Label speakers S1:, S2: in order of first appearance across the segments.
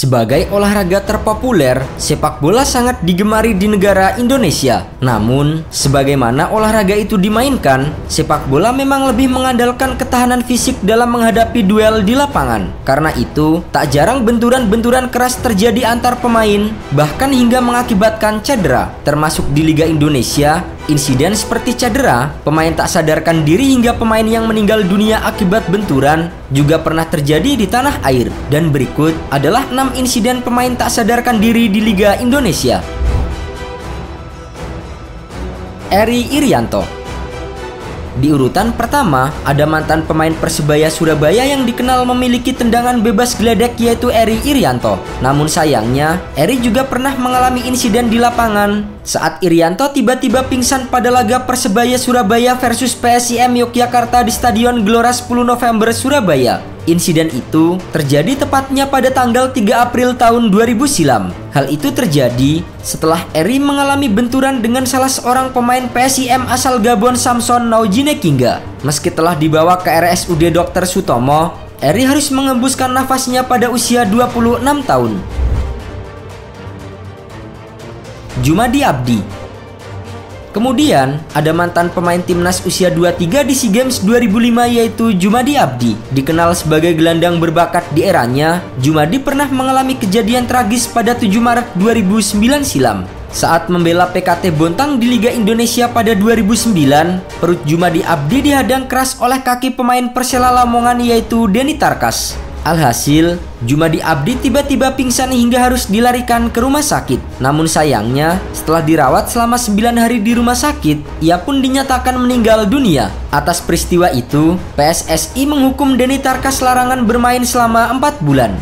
S1: Sebagai olahraga terpopuler, sepak bola sangat digemari di negara Indonesia. Namun, sebagaimana olahraga itu dimainkan, sepak bola memang lebih mengandalkan ketahanan fisik dalam menghadapi duel di lapangan. Karena itu, tak jarang benturan-benturan keras terjadi antar pemain, bahkan hingga mengakibatkan cedera. Termasuk di Liga Indonesia, insiden seperti cedera, pemain tak sadarkan diri hingga pemain yang meninggal dunia akibat benturan juga pernah terjadi di tanah air. Dan berikut adalah 6 insiden pemain tak sadarkan diri di Liga Indonesia. Eri Irianto. Di urutan pertama, ada mantan pemain Persebaya Surabaya yang dikenal memiliki tendangan bebas geledek, yaitu Eri Irianto. Namun sayangnya, Eri juga pernah mengalami insiden di lapangan saat Irianto tiba-tiba pingsan pada laga Persebaya Surabaya versus PSIM Yogyakarta di Stadion Gelora 10 November Surabaya. Insiden itu terjadi tepatnya pada tanggal 3 April tahun 2000 silam. Hal itu terjadi setelah Eri mengalami benturan dengan salah seorang pemain PSIM asal Gabon, Samson Naujinekingga. Meski telah dibawa ke RSUD Dr. Sutomo, Eri harus mengembuskan nafasnya pada usia 26 tahun. Jumadi Abdi. Kemudian, ada mantan pemain timnas usia 23 di SEA Games 2005, yaitu Jumadi Abdi. Dikenal sebagai gelandang berbakat di eranya, Jumadi pernah mengalami kejadian tragis pada 7 Maret 2009 silam. Saat membela PKT Bontang di Liga Indonesia pada 2009, perut Jumadi Abdi dihadang keras oleh kaki pemain Persela Lamongan, yaitu Denny Tarkas. Alhasil, Jumadi Abdi tiba-tiba pingsan hingga harus dilarikan ke rumah sakit. Namun sayangnya, setelah dirawat selama 9 hari di rumah sakit, ia pun dinyatakan meninggal dunia. Atas peristiwa itu, PSSI menghukum Denny Tarkas larangan bermain selama 4 bulan.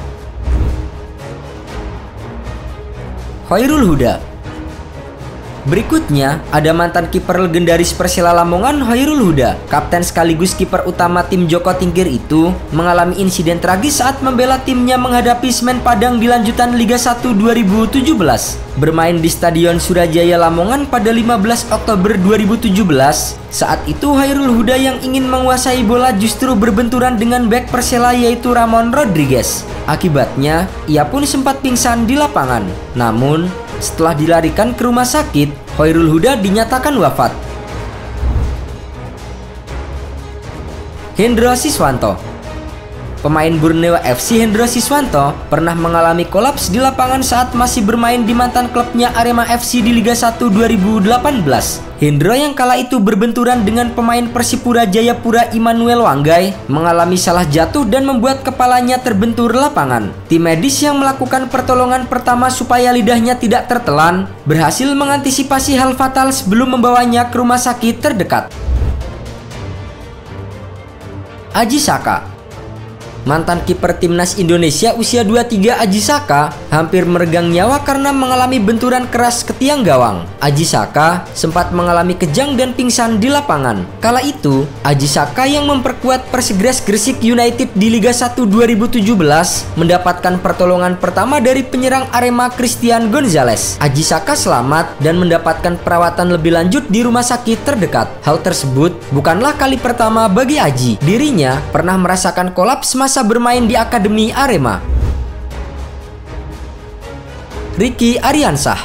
S1: Khairul Huda. Berikutnya, ada mantan kiper legendaris Persela Lamongan, Khairul Huda. Kapten sekaligus kiper utama tim Joko Tingkir itu mengalami insiden tragis saat membela timnya menghadapi Semen Padang di lanjutan Liga 1 2017. Bermain di Stadion Surajaya Lamongan pada 15 Oktober 2017. Saat itu Khairul Huda yang ingin menguasai bola justru berbenturan dengan bek Persela, yaitu Ramon Rodriguez. Akibatnya, ia pun sempat pingsan di lapangan. Namun, setelah dilarikan ke rumah sakit, Khairul Huda dinyatakan wafat. Hendro Siswanto. Pemain Borneo FC Hendro Siswanto pernah mengalami kolaps di lapangan saat masih bermain di mantan klubnya Arema FC di Liga 1 2018. Hendro yang kala itu berbenturan dengan pemain Persipura Jayapura Immanuel Wanggai mengalami salah jatuh dan membuat kepalanya terbentur lapangan. Tim medis yang melakukan pertolongan pertama supaya lidahnya tidak tertelan berhasil mengantisipasi hal fatal sebelum membawanya ke rumah sakit terdekat. Aji Saka. Mantan kiper timnas Indonesia usia 23 Aji Saka hampir meregang nyawa karena mengalami benturan keras ke tiang gawang. Aji Saka sempat mengalami kejang dan pingsan di lapangan. Kala itu, Aji Saka yang memperkuat Persegres Gresik United di Liga 1 2017 mendapatkan pertolongan pertama dari penyerang Arema Christian Gonzalez. Aji Saka selamat dan mendapatkan perawatan lebih lanjut di rumah sakit terdekat. Hal tersebut bukanlah kali pertama bagi Aji. Dirinya pernah merasakan kolaps masa bermain di Akademi Arema. Ricky Ariansah.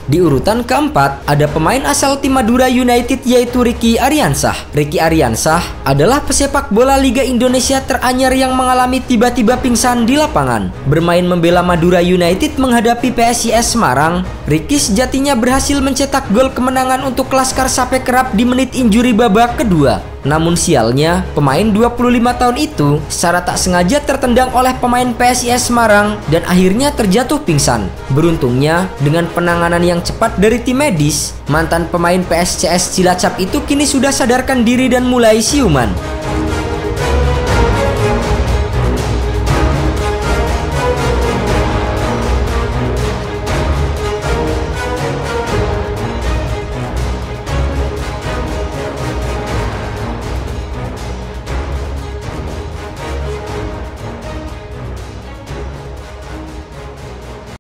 S1: Di urutan keempat, ada pemain asal tim Madura United, yaitu Ricky Ariansah. Ricky Ariansah adalah pesepak bola Liga Indonesia teranyar yang mengalami tiba-tiba pingsan di lapangan. Bermain membela Madura United menghadapi PSIS Semarang, Ricky sejatinya berhasil mencetak gol kemenangan untuk Laskar Sape Kerap di menit injuri babak kedua. Namun sialnya, pemain 25 tahun itu secara tak sengaja tertendang oleh pemain PSIS Semarang dan akhirnya terjatuh pingsan. Beruntungnya, dengan penanganan yang cepat dari tim medis, mantan pemain PSCS Cilacap itu kini sudah sadarkan diri dan mulai siuman.